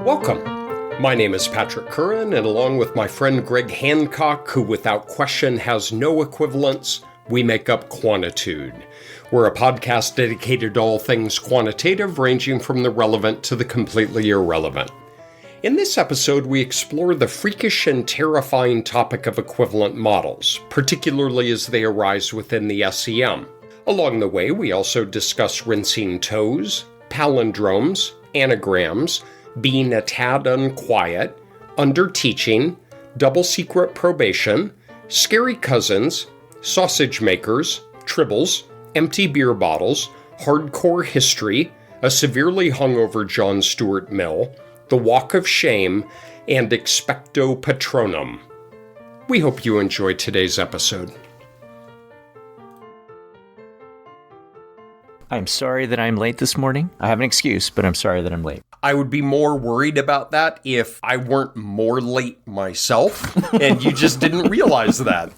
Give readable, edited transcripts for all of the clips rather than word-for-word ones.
Welcome. My name is Patrick Curran, and along with my friend Greg Hancock, who without question has no equivalents, we make up Quantitude. We're a podcast dedicated to all things quantitative, ranging from the relevant to the completely irrelevant. In this episode, we explore the freakish and terrifying topic of equivalent models, particularly as they arise within the SEM. Along the way, we also discuss rinsing toes, palindromes, anagrams, being a tad unquiet, under-teaching, double-secret probation, scary cousins, sausage makers, Tribbles, empty beer bottles, hardcore history, a severely hungover John Stuart Mill, the walk of shame, and expecto patronum. We hope you enjoyed today's episode. I'm sorry that I'm late this morning. I have an excuse, but I'm sorry that I'm late. I would be more worried about that if I weren't more late myself, and you just didn't realize that.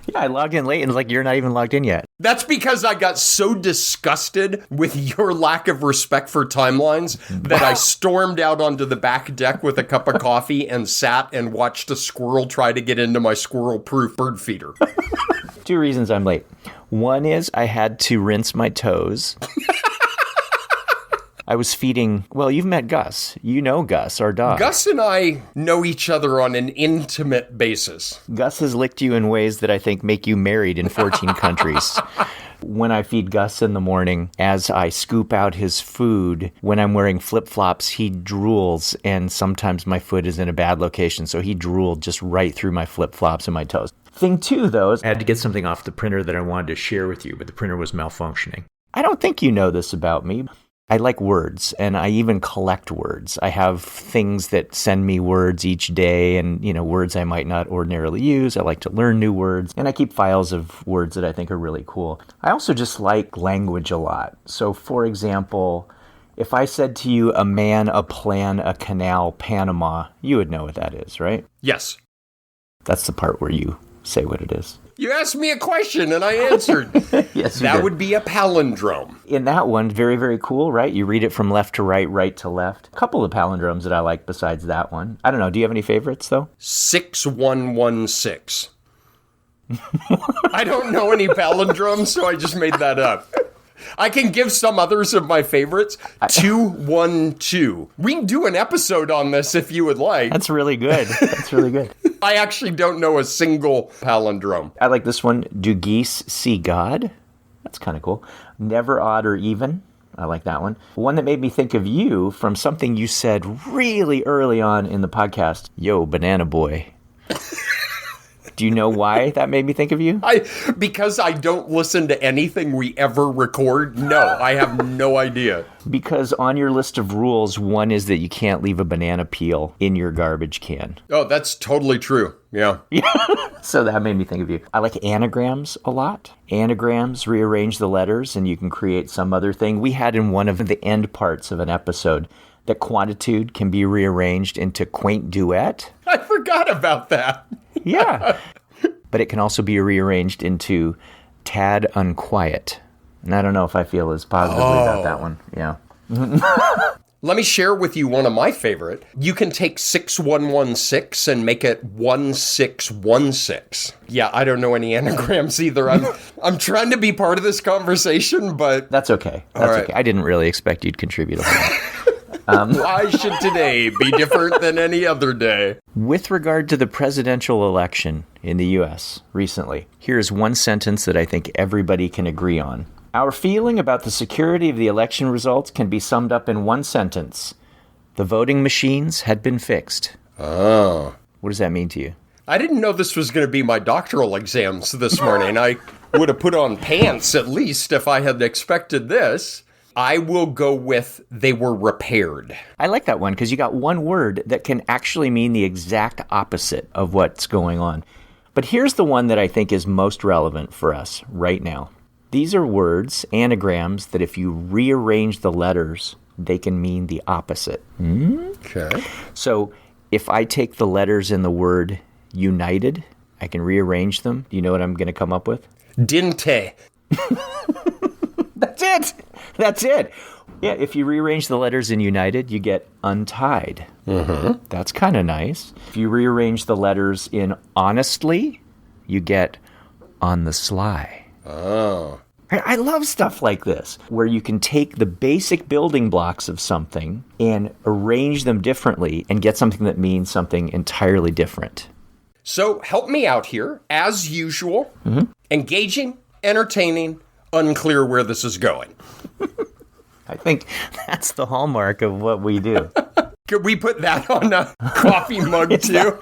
Yeah, I logged in late, and it's like you're not even logged in yet. That's because I got so disgusted with your lack of respect for timelines that I stormed out onto the back deck with a cup of coffee and sat and watched a squirrel try to get into my squirrel-proof bird feeder. 2 reasons I'm late. One is I had to rinse my toes. I was feeding, well, you've met Gus. You know Gus, our dog. Gus and I know each other on an intimate basis. Gus has licked you in ways that I think make you married in 14 countries. When I feed Gus in the morning, as I scoop out his food, when I'm wearing flip-flops, he drools, and sometimes my foot is in a bad location, so he drooled just right through my flip-flops and my toes. Thing 2, though, is I had to get something off the printer that I wanted to share with you, but the printer was malfunctioning. I don't think you know this about me. I like words, and I even collect words. I have things that send me words each day and, words I might not ordinarily use. I like to learn new words, and I keep files of words that I think are really cool. I also just like language a lot. So, for example, if I said to you, a man, a plan, a canal, Panama, you would know what that is, right? Yes. That's the part where you say what it is. You asked me a question and I answered. Yes, that did. Would be a palindrome. In that one, very, very cool, right? You read it from left to right, right to left. A couple of palindromes that I like besides that one. I don't know. Do you have any favorites, though? 6116. I don't know any palindromes, so I just made that up. I can give some others of my favorites. 212. We can do an episode on this if you would like. That's really good. That's really good. I actually don't know a single palindrome. I like this one. Do geese see God? That's kind of cool. Never odd or even. I like that one. One that made me think of you from something you said really early on in the podcast. Yo, banana boy. Do you know why that made me think of you? Because I don't listen to anything we ever record. No, I have no idea. Because on your list of rules, one is that you can't leave a banana peel in your garbage can. Oh, that's totally true. Yeah. So that made me think of you. I like anagrams a lot. Anagrams rearrange the letters and you can create some other thing. We had in one of the end parts of an episode that quantitude can be rearranged into quaint duet. I forgot about that. Yeah. But it can also be rearranged into tad unquiet. And I don't know if I feel as positively about that one. Yeah. Let me share with you one of my favorite. You can take 6116 and make it 1616. Yeah, I don't know any anagrams either. I'm trying to be part of this conversation, but... That's okay. That's okay. I didn't really expect you'd contribute a whole lot. Why should today be different than any other day? With regard to the presidential election in the U.S. recently, here's one sentence that I think everybody can agree on. Our feeling about the security of the election results can be summed up in one sentence. The voting machines had been fixed. Oh. What does that mean to you? I didn't know this was going to be my doctoral exams this morning. I would have put on pants at least if I had expected this. I will go with they were repaired. I like that one because you got one word that can actually mean the exact opposite of what's going on. But here's the one that I think is most relevant for us right now. These are words, anagrams, that if you rearrange the letters, they can mean the opposite. Okay. So if I take the letters in the word united, I can rearrange them. Do you know what I'm going to come up with? Dinte. it. That's it. Yeah, if you rearrange the letters in united, you get untied. Mm-hmm. That's kind of nice. If you rearrange the letters in honestly, you get on the sly. Oh. I love stuff like this, where you can take the basic building blocks of something and arrange them differently and get something that means something entirely different. So help me out here. As usual, engaging, entertaining, unclear where this is going. I think that's the hallmark of what we do. Could we put that on a coffee mug too?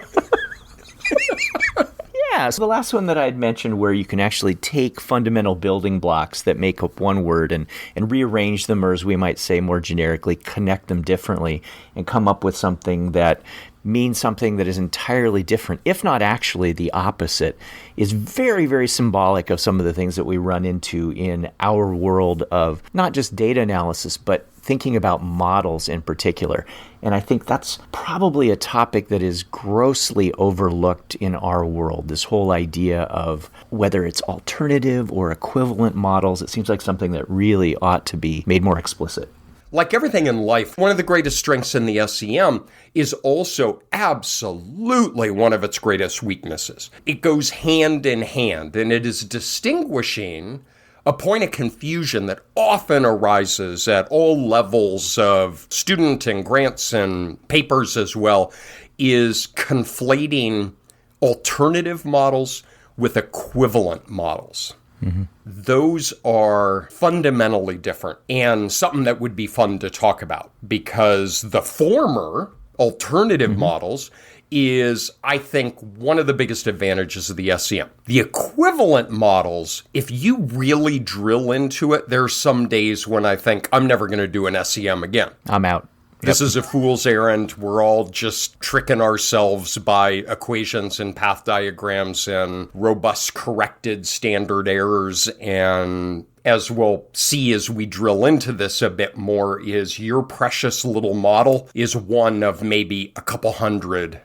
Yeah, so the last one that I'd mentioned where you can actually take fundamental building blocks that make up one word and rearrange them, or as we might say more generically, connect them differently and come up with something that means something that is entirely different, if not actually the opposite, is very, very symbolic of some of the things that we run into in our world of not just data analysis, but thinking about models in particular. And I think that's probably a topic that is grossly overlooked in our world, this whole idea of whether it's alternative or equivalent models. It seems like something that really ought to be made more explicit. Like everything in life, one of the greatest strengths in the SEM is also absolutely one of its greatest weaknesses. It goes hand in hand, and it is distinguishing a point of confusion that often arises at all levels of student and grants and papers as well, is conflating alternative models with equivalent models. Mm-hmm. Those are fundamentally different and something that would be fun to talk about, because the former alternative models is, I think, one of the biggest advantages of the SEM. The equivalent models, if you really drill into it, there's some days when I think I'm never going to do an SEM again. I'm out. This is a fool's errand. We're all just tricking ourselves by equations and path diagrams and robust corrected standard errors. And as we'll see as we drill into this a bit more, is your precious little model is one of maybe a couple hundred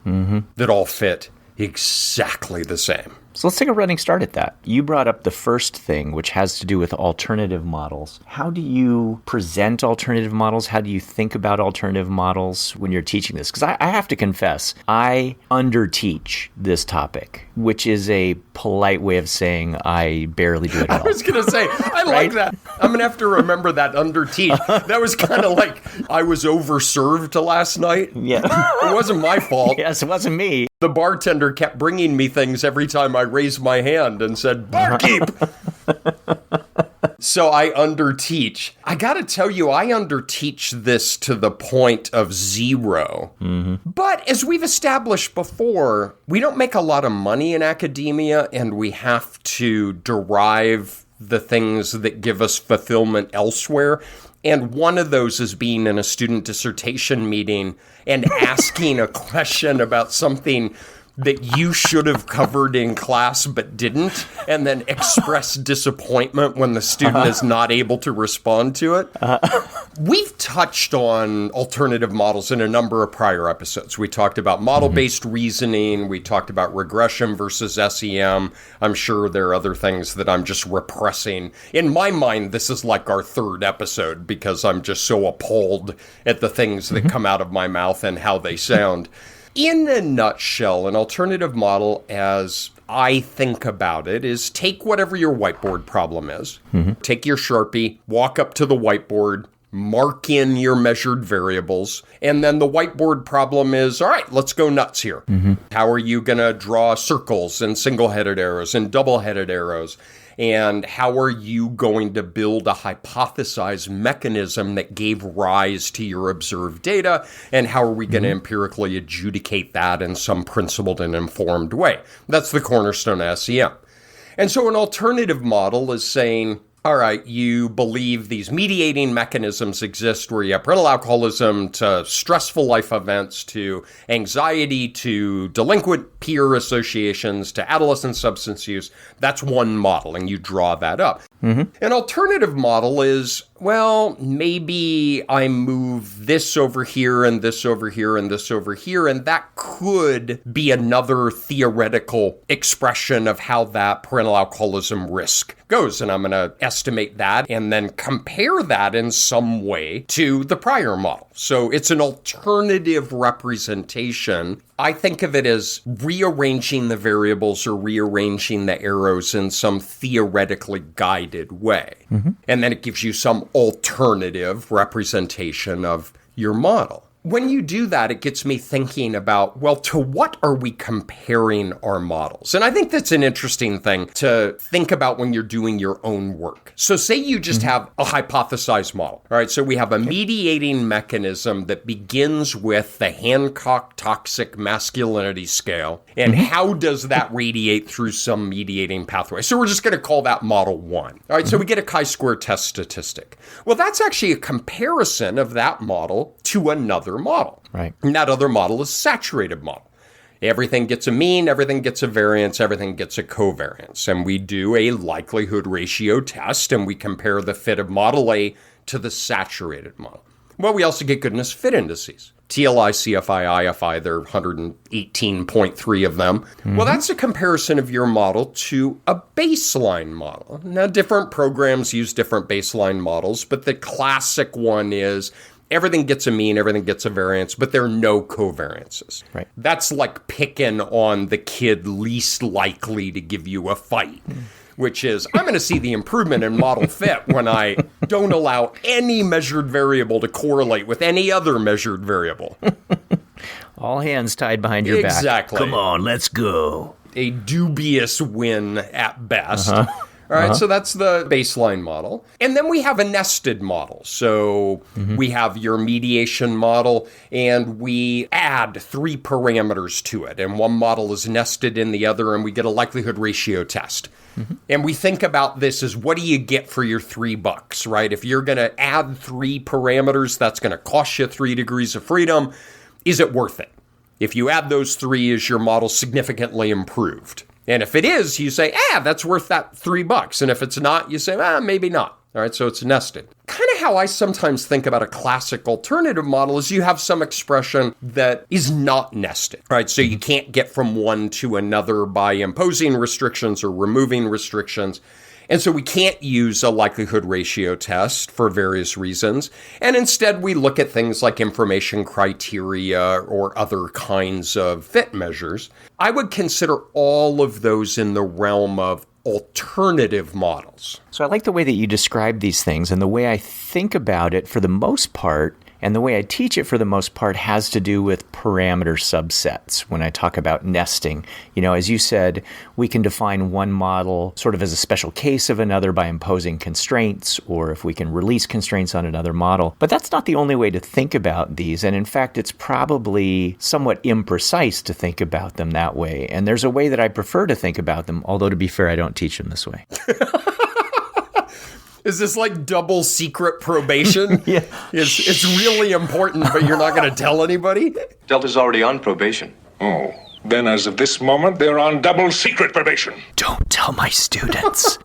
that all fit exactly the same. So let's take a running start at that. You brought up the first thing, which has to do with alternative models. How do you present alternative models? How do you think about alternative models when you're teaching this? Because I have to confess, I underteach this topic, which is a polite way of saying I barely do it at all. I was going to say, I like that. I'm going to have to remember that underteach. That was kind of like I was overserved last night. Yeah. It wasn't my fault. Yes, it wasn't me. The bartender kept bringing me things every time I raised my hand and said, barkeep! So I underteach. I got to tell you, I underteach this to the point of zero. But as we've established before, we don't make a lot of money in academia, and we have to derive the things that give us fulfillment elsewhere. And one of those is being in a student dissertation meeting and asking a question about something that you should have covered in class but didn't, and then express disappointment when the student is not able to respond to it. We've touched on alternative models in a number of prior episodes. We talked about model-based reasoning. We talked about regression versus SEM. I'm sure there are other things that I'm just repressing. In my mind, this is like our third episode because I'm just so appalled at the things that come out of my mouth and how they sound. In a nutshell, an alternative model, as I think about it, is take whatever your whiteboard problem is, take your Sharpie, walk up to the whiteboard, mark in your measured variables, and then the whiteboard problem is, all right, let's go nuts here. How are you going to draw circles and single-headed arrows and double-headed arrows? And how are you going to build a hypothesized mechanism that gave rise to your observed data? And how are we going to empirically adjudicate that in some principled and informed way? That's the cornerstone of SEM. And so an alternative model is saying, all right, you believe these mediating mechanisms exist where you have parental alcoholism to stressful life events to anxiety to delinquent peer associations to adolescent substance use. That's one model, and you draw that up. An alternative model is, well, maybe I move this over here and this over here and this over here, and that could be another theoretical expression of how that parental alcoholism risk goes. And I'm going to estimate that and then compare that in some way to the prior model. So it's an alternative representation. I think of it as rearranging the variables or rearranging the arrows in some theoretically guided way. And then it gives you some alternative representation of your model. When you do that, it gets me thinking about, well, to what are we comparing our models? And I think that's an interesting thing to think about when you're doing your own work. So say you just have a hypothesized model. All right, so we have a mediating mechanism that begins with the Hancock Toxic Masculinity Scale. And how does that radiate through some mediating pathway? So we're just going to call that model 1. All right, so we get a chi-square test statistic. Well, that's actually a comparison of that model to another model. Right. And that other model is saturated model. Everything gets a mean, everything gets a variance, everything gets a covariance. And we do a likelihood ratio test and we compare the fit of model A to the saturated model. Well, we also get goodness fit indices. TLI, CFI, IFI, there are 118.3 of them. Well, that's a comparison of your model to a baseline model. Now, different programs use different baseline models, but the classic one is everything gets a mean, everything gets a variance, but there are no covariances. Right. That's like picking on the kid least likely to give you a fight, which is, I'm going to see the improvement in model fit when I don't allow any measured variable to correlate with any other measured variable. All hands tied behind your back. Exactly. Come on, let's go. A dubious win at best. All right, so that's the baseline model. And then we have a nested model. So we have your mediation model, and we add 3 parameters to it. And one model is nested in the other, and we get a likelihood ratio test. And we think about this as, what do you get for your $3, right? If you're going to add 3 parameters, that's going to cost you 3 degrees of freedom. Is it worth it? If you add those 3, is your model significantly improved? And if it is, you say, that's worth that $3. And if it's not, you say, maybe not. All right, so it's nested. Kind of how I sometimes think about a classic alternative model is you have some expression that is not nested, right? So you can't get from one to another by imposing restrictions or removing restrictions. And so we can't use a likelihood ratio test for various reasons. And instead, we look at things like information criteria or other kinds of fit measures. I would consider all of those in the realm of alternative models. So I like the way that you describe these things, and the way I think about it for the most part, and the way I teach it for the most part, has to do with parameter subsets when I talk about nesting. You know, as you said, we can define one model sort of as a special case of another by imposing constraints, or if we can release constraints on another model. But that's not the only way to think about these. And in fact, it's probably somewhat imprecise to think about them that way. And there's a way that I prefer to think about them, although to be fair, I don't teach them this way. Is this like double secret probation? Yeah. It's really important, but you're not going to tell anybody? Delta's already on probation. Oh, then as of this moment, they're on double secret probation. Don't tell my students.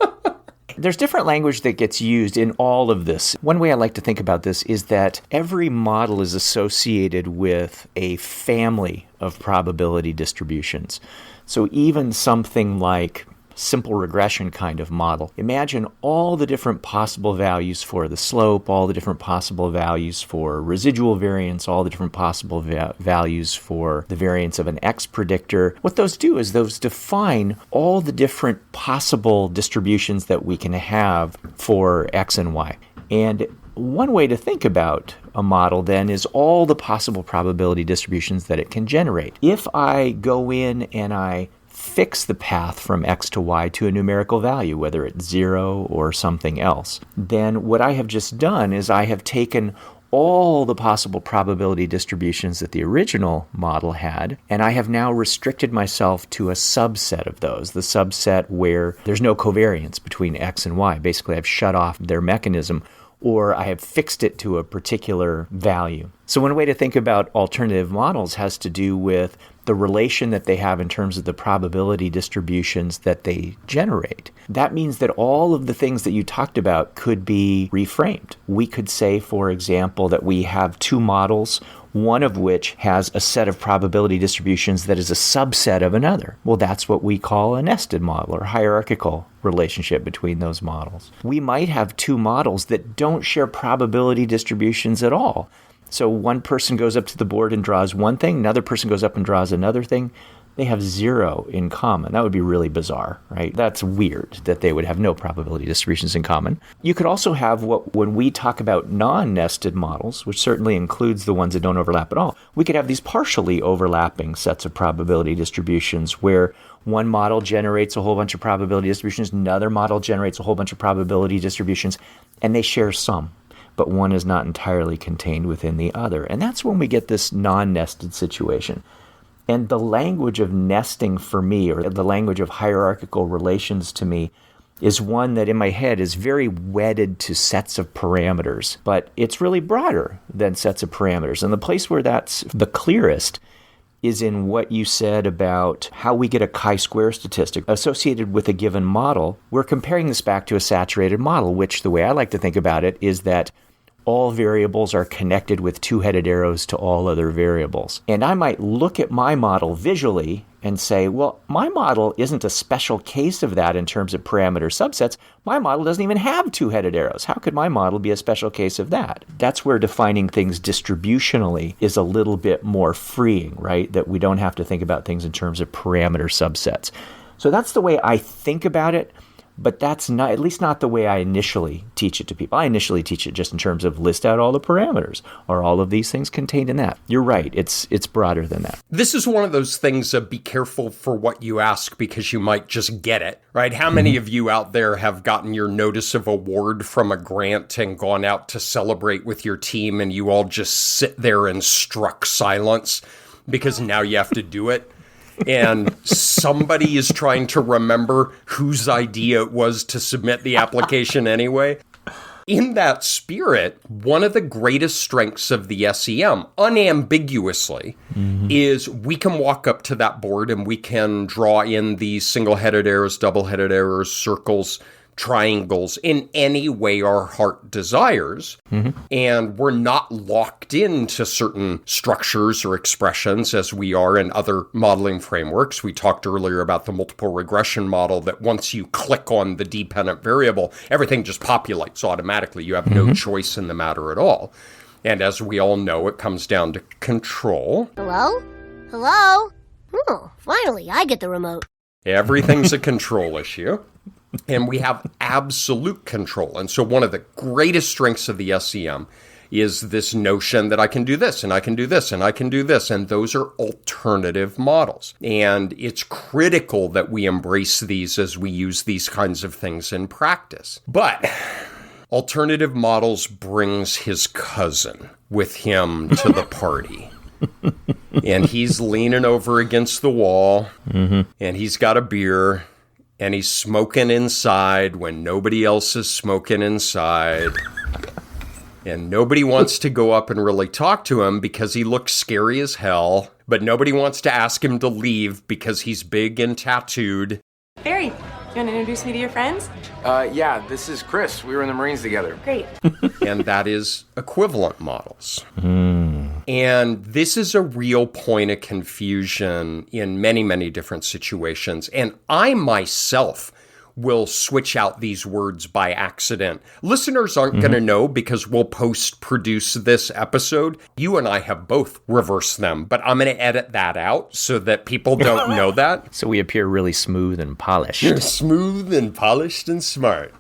There's different language that gets used in all of this. One way I like to think about this is that every model is associated with a family of probability distributions. So even something like simple regression kind of model. Imagine all the different possible values for the slope, all the different possible values for residual variance, all the different possible values for the variance of an X predictor. What those do is those define all the different possible distributions that we can have for X and Y. And one way to think about a model then is all the possible probability distributions that it can generate. If I go in and I fix the path from X to Y to a numerical value, whether it's 0 or something else, then what I have just done is I have taken all the possible probability distributions that the original model had, and I have now restricted myself to a subset of those, the subset where there's no covariance between X and Y. Basically, I've shut off their mechanism, or I have fixed it to a particular value. So one way to think about alternative models has to do with the relation that they have in terms of the probability distributions that they generate. That means that all of the things that you talked about could be reframed. We could say, for example, that we have two models, one of which has a set of probability distributions that is a subset of another. Well, that's what we call a nested model or hierarchical relationship between those models. We might have two models that don't share probability distributions at all. So one person goes up to the board and draws one thing, another person goes up and draws another thing. They have zero in common. That would be really bizarre, right? That's weird that they would have no probability distributions in common. You could also have when we talk about non-nested models, which certainly includes the ones that don't overlap at all, we could have these partially overlapping sets of probability distributions where one model generates a whole bunch of probability distributions, another model generates a whole bunch of probability distributions, and they share some, but one is not entirely contained within the other. And that's when we get this non-nested situation. And the language of nesting for me, or the language of hierarchical relations to me, is one that in my head is very wedded to sets of parameters, but it's really broader than sets of parameters. And the place where that's the clearest is in what you said about how we get a chi-square statistic associated with a given model. We're comparing this back to a saturated model, which the way I like to think about it is that all variables are connected with two-headed arrows to all other variables. And I might look at my model visually and say, well, my model isn't a special case of that in terms of parameter subsets. My model doesn't even have two-headed arrows. How could my model be a special case of that? That's where defining things distributionally is a little bit more freeing, right? That we don't have to think about things in terms of parameter subsets. So that's the way I think about it. But that's not, at least not the way I initially teach it to people. I initially teach it just in terms of list out all the parameters. Are all of these things contained in that? You're right. It's broader than that. This is one of those things of be careful for what you ask because you might just get it, right? How many of you out there have gotten your notice of award from a grant and gone out to celebrate with your team and you all just sit there in struck silence because now you have to do it? And somebody is trying to remember whose idea it was to submit the application anyway. In that spirit, one of the greatest strengths of the SEM, unambiguously, is we can walk up to that board and we can draw in these single-headed arrows, double-headed arrows, circles, triangles in any way our heart desires. And we're not locked into certain structures or expressions as we are in other modeling frameworks. We talked earlier about the multiple regression model that once you click on the dependent variable, everything just populates automatically. You have no choice in the matter at all. And as we all know, it comes down to control. Hello? Hello? Oh, finally, I get the remote. Everything's a control issue. And we have absolute control. And so one of the greatest strengths of the SEM is this notion that I can do this, and I can do this, and I can do this. And those are alternative models. And it's critical that we embrace these as we use these kinds of things in practice. But alternative models brings his cousin with him to the party. And he's leaning over against the wall, and he's got a beer. And he's smoking inside when nobody else is smoking inside. And nobody wants to go up and really talk to him because he looks scary as hell. But nobody wants to ask him to leave because he's big and tattooed. Barry, you want to introduce me to your friends? Yeah, this is Chris. We were in the Marines together. Great. And that is equivalent models. And this is a real point of confusion in many, many different situations. And I myself will switch out these words by accident. Listeners aren't going to know because we'll post-produce this episode. You and I have both reversed them, but I'm going to edit that out so that people don't know that. So we appear really smooth and polished. Smooth and polished and smart.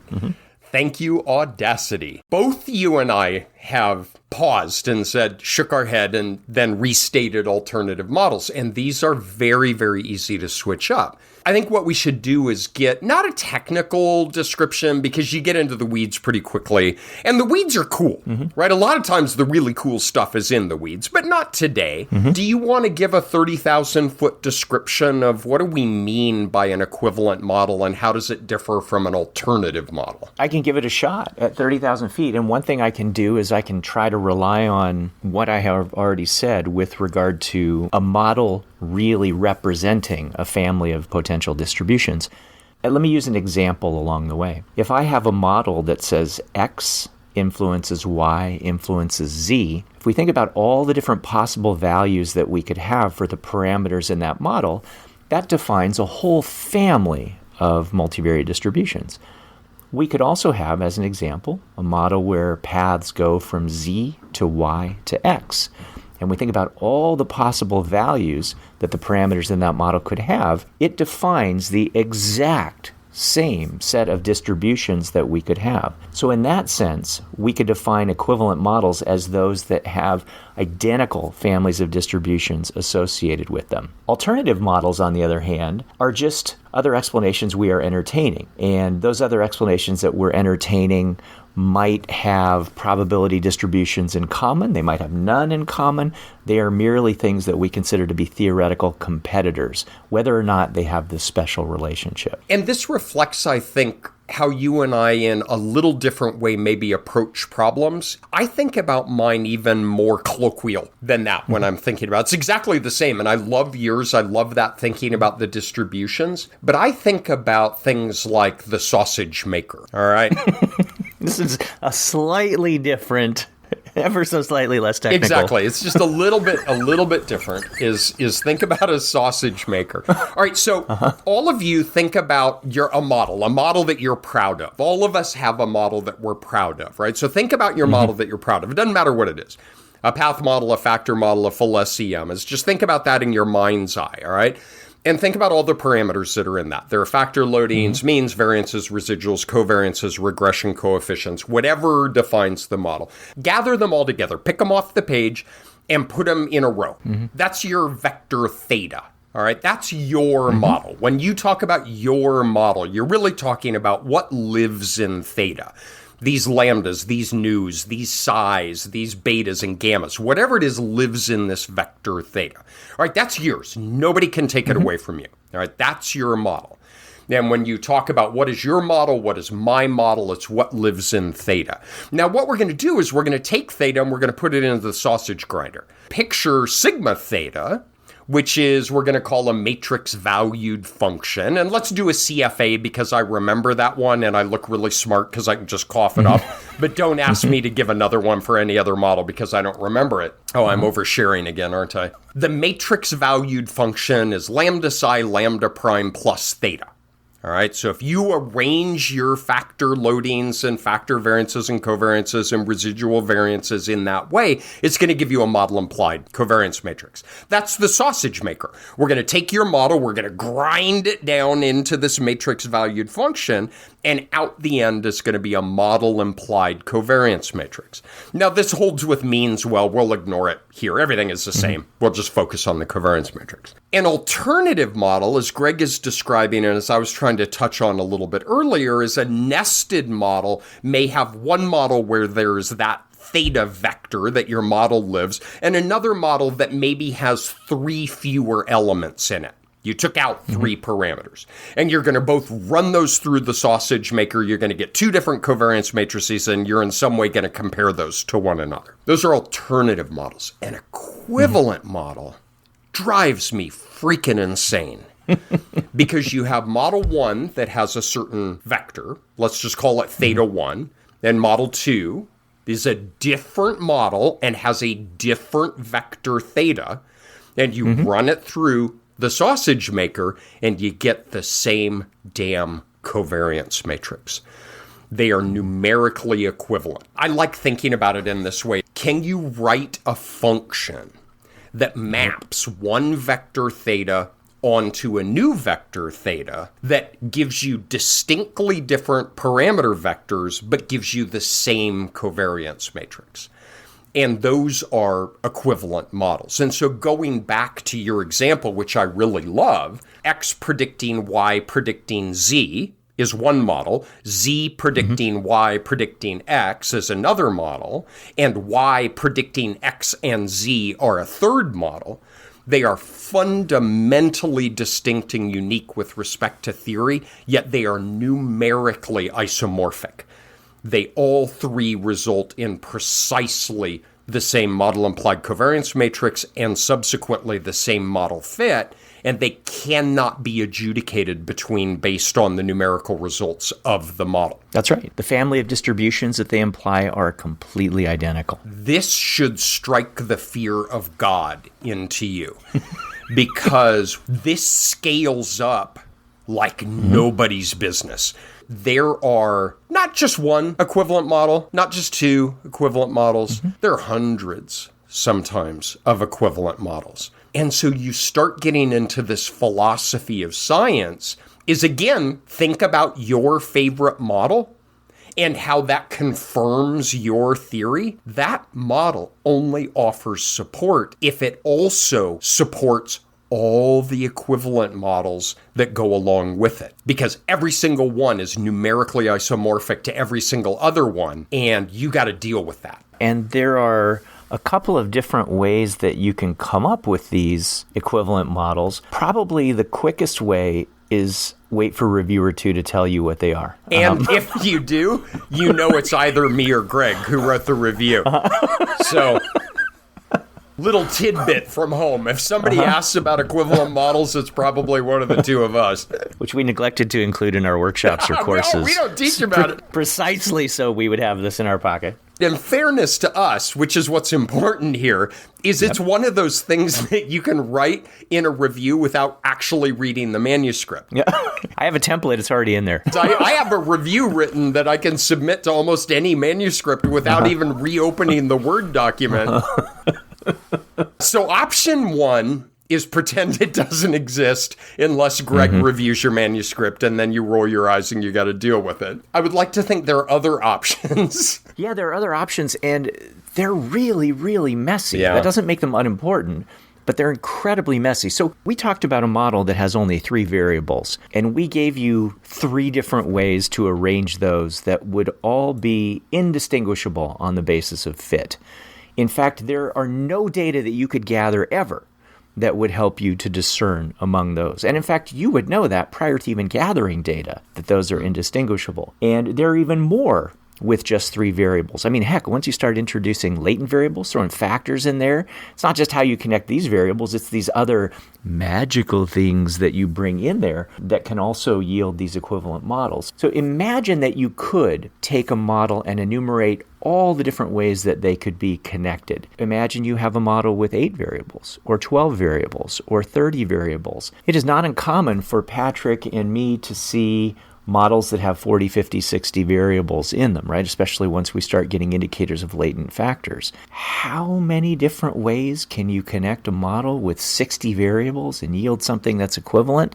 Thank you, Audacity. Both you and I have paused and said, shook our head, and then restated alternative models. And these are very, very easy to switch up. I think what we should do is get not a technical description because you get into the weeds pretty quickly. And the weeds are cool, right? A lot of times the really cool stuff is in the weeds, but not today. Do you want to give a 30,000-foot description of what do we mean by an equivalent model and how does it differ from an alternative model? I can give it a shot at 30,000 feet. And one thing I can do is is I can try to rely on what I have already said with regard to a model really representing a family of potential distributions. And let me use an example along the way. If I have a model that says X influences Y influences Z, if we think about all the different possible values that we could have for the parameters in that model, that defines a whole family of multivariate distributions. We could also have, as an example, a model where paths go from Z to Y to X. And we think about all the possible values that the parameters in that model could have. It defines the exact same set of distributions that we could have. So in that sense, we could define equivalent models as those that have identical families of distributions associated with them. Alternative models, on the other hand, are just other explanations we are entertaining. And those other explanations that we're entertaining might have probability distributions in common. They might have none in common. They are merely things that we consider to be theoretical competitors, whether or not they have this special relationship. And this reflects, I think, how you and I, in a little different way, maybe approach problems. I think about mine even more colloquial than that when I'm thinking about it. It's exactly the same, and I love yours. I love that thinking about the distributions. But I think about things like the sausage maker, all right? This is a slightly different, ever so slightly less technical. Exactly. It's just a little bit different is think about a sausage maker. All right, so all of you think about a model that you're proud of. All of us have a model that we're proud of, right? So think about your model that you're proud of. It doesn't matter what it is. A path model, a factor model, a full SEM. Just think about that in your mind's eye, all right? And think about all the parameters that are in that. There are factor loadings, means, variances, residuals, covariances, regression coefficients, whatever defines the model. Gather them all together, pick them off the page, and put them in a row. That's your vector theta. All right, that's your model. When you talk about your model, you're really talking about what lives in theta. These lambdas, these nus, these psis, these betas and gammas, whatever it is lives in this vector theta. All right, that's yours. Nobody can take it away from you. All right, that's your model. And when you talk about what is your model, what is my model, it's what lives in theta. Now, what we're going to do is we're going to take theta and we're going to put it into the sausage grinder. Picture sigma theta, which is we're going to call a matrix valued function. And let's do a CFA because I remember that one and I look really smart because I can just cough it up. But don't ask me to give another one for any other model because I don't remember it. Oh, I'm oversharing again, aren't I? The matrix valued function is lambda psi lambda prime plus theta. All right, so if you arrange your factor loadings and factor variances and covariances and residual variances in that way, it's going to give you a model implied covariance matrix. That's the sausage maker. We're going to take your model, we're going to grind it down into this matrix valued function, and out the end is going to be a model implied covariance matrix. Now, this holds with means well. We'll ignore it here. Everything is the same. We'll just focus on the covariance matrix. An alternative model, as Greg is describing and as I was trying to touch on a little bit earlier, is a nested model may have one model where there's that theta vector that your model lives, and another model that maybe has 3 fewer elements in it. You took out 3 parameters, and you're going to both run those through the sausage maker. You're going to get 2 different covariance matrices, and you're in some way going to compare those to one another. Those are alternative models. An equivalent model drives me freaking insane because you have model 1 that has a certain vector. Let's just call it theta 1. And model 2 is a different model and has a different vector theta. And you run it through the sausage maker, and you get the same damn covariance matrix. They are numerically equivalent. I like thinking about it in this way. Can you write a function that maps one vector theta onto a new vector theta that gives you distinctly different parameter vectors, but gives you the same covariance matrix? And those are equivalent models. And so going back to your example, which I really love, X predicting Y predicting Z is one model, Z predicting Y predicting X is another model, and Y predicting X and Z are a third model. They are fundamentally distinct and unique with respect to theory, yet they are numerically isomorphic. they all three result in precisely the same model implied covariance matrix and subsequently the same model fit, and they cannot be adjudicated between based on the numerical results of the model. That's right. The family of distributions that they imply are completely identical. This should strike the fear of God into you because this scales up like nobody's business. There are not just one equivalent model, not just two equivalent models. There are hundreds sometimes of equivalent models. And so you start getting into this philosophy of science is, again, think about your favorite model and how that confirms your theory. That model only offers support if it also supports all the equivalent models that go along with it. Because every single one is numerically isomorphic to every single other one, and you got to deal with that. And there are a couple of different ways that you can come up with these equivalent models. Probably the quickest way is wait for reviewer 2 to tell you what they are. And if you do, you know it's either me or Greg who wrote the review. So, little tidbit from home. If somebody asks about equivalent models, it's probably one of the two of us. Which we neglected to include in our workshops or courses. We don't teach about it. Precisely so we would have this in our pocket. In fairness to us, which is what's important here, is it's one of those things that you can write in a review without actually reading the manuscript. Yeah, I have a template. It's already in there. I have a review written that I can submit to almost any manuscript without even reopening the Word document. So option 1 is pretend it doesn't exist unless Greg reviews your manuscript, and then you roll your eyes and you got to deal with it. I would like to think there are other options. Yeah, there are other options, and they're really, really messy. Yeah. That doesn't make them unimportant, but they're incredibly messy. So we talked about a model that has only 3 variables, and we gave you 3 different ways to arrange those that would all be indistinguishable on the basis of fit. In fact, there are no data that you could gather ever that would help you to discern among those. And in fact, you would know that prior to even gathering data, that those are indistinguishable. And there are even more with just 3 variables. I mean, heck, once you start introducing latent variables, throwing factors in there, it's not just how you connect these variables, it's these other magical things that you bring in there that can also yield these equivalent models. So imagine that you could take a model and enumerate all the different ways that they could be connected. Imagine you have a model with 8 variables, or 12 variables, or 30 variables. It is not uncommon for Patrick and me to see models that have 40, 50, 60 variables in them, right? Especially once we start getting indicators of latent factors. How many different ways can you connect a model with 60 variables and yield something that's equivalent?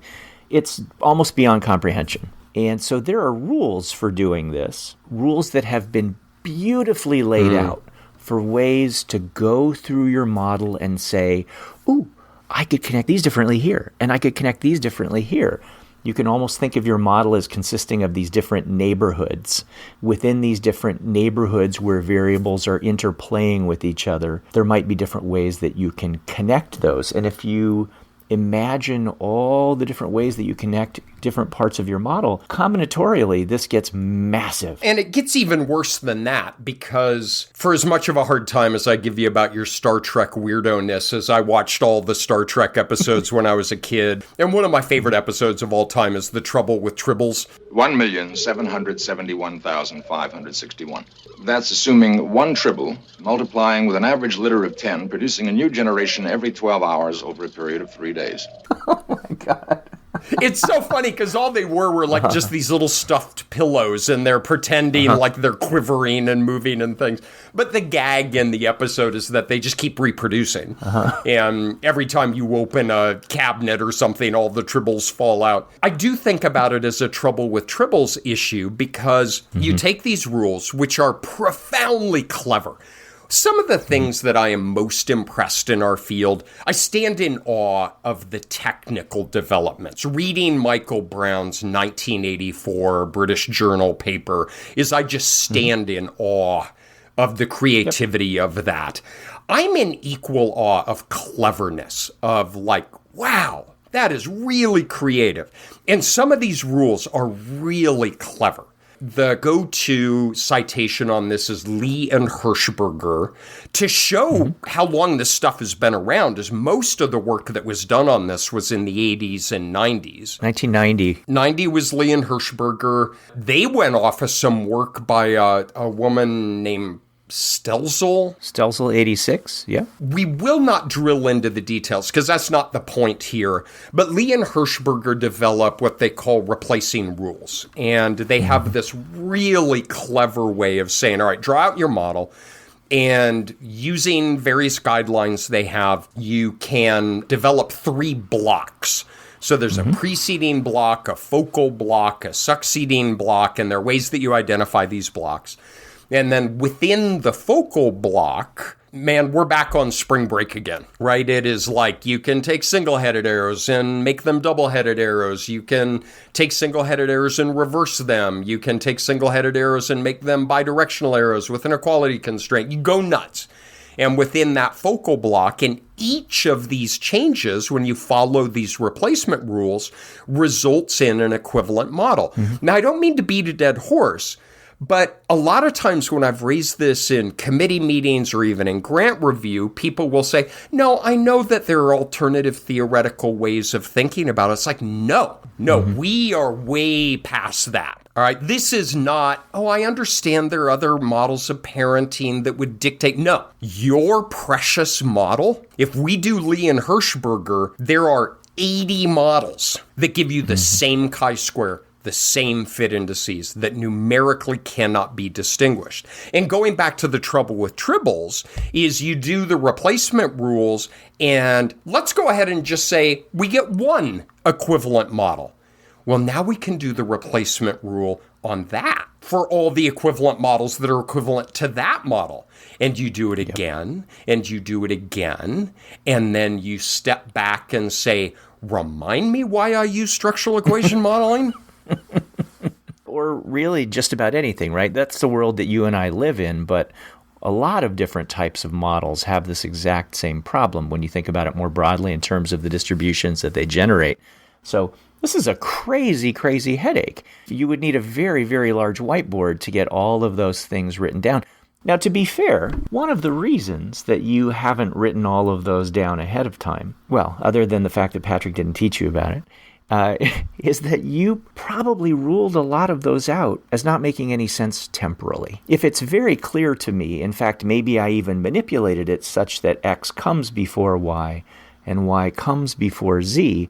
It's almost beyond comprehension. And so there are rules for doing this, rules that have been beautifully laid out for ways to go through your model and say, ooh, I could connect these differently here, and I could connect these differently here. You can almost think of your model as consisting of these different neighborhoods. Within these different neighborhoods where variables are interplaying with each other, there might be different ways that you can connect those. And if you imagine all the different ways that you connect different parts of your model, combinatorially, this gets massive. And it gets even worse than that, because for as much of a hard time as I give you about your Star Trek weirdo-ness, as I watched all the Star Trek episodes when I was a kid, and one of my favorite episodes of all time is The Trouble with Tribbles. 1,771,561. That's assuming one Tribble, multiplying with an average litter of 10, producing a new generation every 12 hours over a period of 3 days. Oh my God. It's so funny because all they were like just these little stuffed pillows, and they're pretending like they're quivering and moving and things. But the gag in the episode is that they just keep reproducing. And every time you open a cabinet or something, all the Tribbles fall out. I do think about it as a Trouble with Tribbles issue because you take these rules, which are profoundly clever. Some of the things that I am most impressed in our field, I stand in awe of the technical developments. Reading Michael Brown's 1984 British Journal paper is I just stand in awe of the creativity of that. I'm in equal awe of cleverness, of like, wow, that is really creative. And some of these rules are really clever. The go-to citation on this is Lee and Hirschberger to show how long this stuff has been around, as most of the work that was done on this was in the 80s and 90s. 1990. 90 was Lee and Hirschberger. They went off of some work by a woman named Stelzel. Stelzel 86, yeah. We will not drill into the details because that's not the point here. But Lee and Hirschberger develop what they call replacing rules. And they have this really clever way of saying, all right, draw out your model. And using various guidelines they have, you can develop 3 blocks. So there's a preceding block, a focal block, a succeeding block, and there are ways that you identify these blocks. And then within the focal block, man, we're back on spring break again, right? It is like you can take single-headed arrows and make them double-headed arrows. You can take single-headed arrows and reverse them. You can take single-headed arrows and make them bidirectional arrows with an equality constraint. You go nuts. And within that focal block, and each of these changes, when you follow these replacement rules, results in an equivalent model. Now, I don't mean to beat a dead horse, but a lot of times when I've raised this in committee meetings or even in grant review, people will say, no, I know that there are alternative theoretical ways of thinking about it. It's like, no, we are way past that. All right, this is not, I understand there are other models of parenting that would dictate. No, your precious model, if we do Lee and Hirschberger, there are 80 models that give you the same chi-square, the same fit indices that numerically cannot be distinguished. And going back to the trouble with Tribbles is you do the replacement rules, and let's go ahead and just say we get one equivalent model. Well, now we can do the replacement rule on that for all the equivalent models that are equivalent to that model. And you do it again, and you do it again, and then you step back and say, remind me why I use structural equation modeling? Or really just about anything, right? That's the world that you and I live in, but a lot of different types of models have this exact same problem when you think about it more broadly in terms of the distributions that they generate. So this is a crazy, crazy headache. You would need a very, very large whiteboard to get all of those things written down. Now, to be fair, one of the reasons that you haven't written all of those down ahead of time, well, other than the fact that Patrick didn't teach you about it, is that you probably ruled a lot of those out as not making any sense temporally. If it's very clear to me, in fact, maybe I even manipulated it such that X comes before Y and Y comes before Z,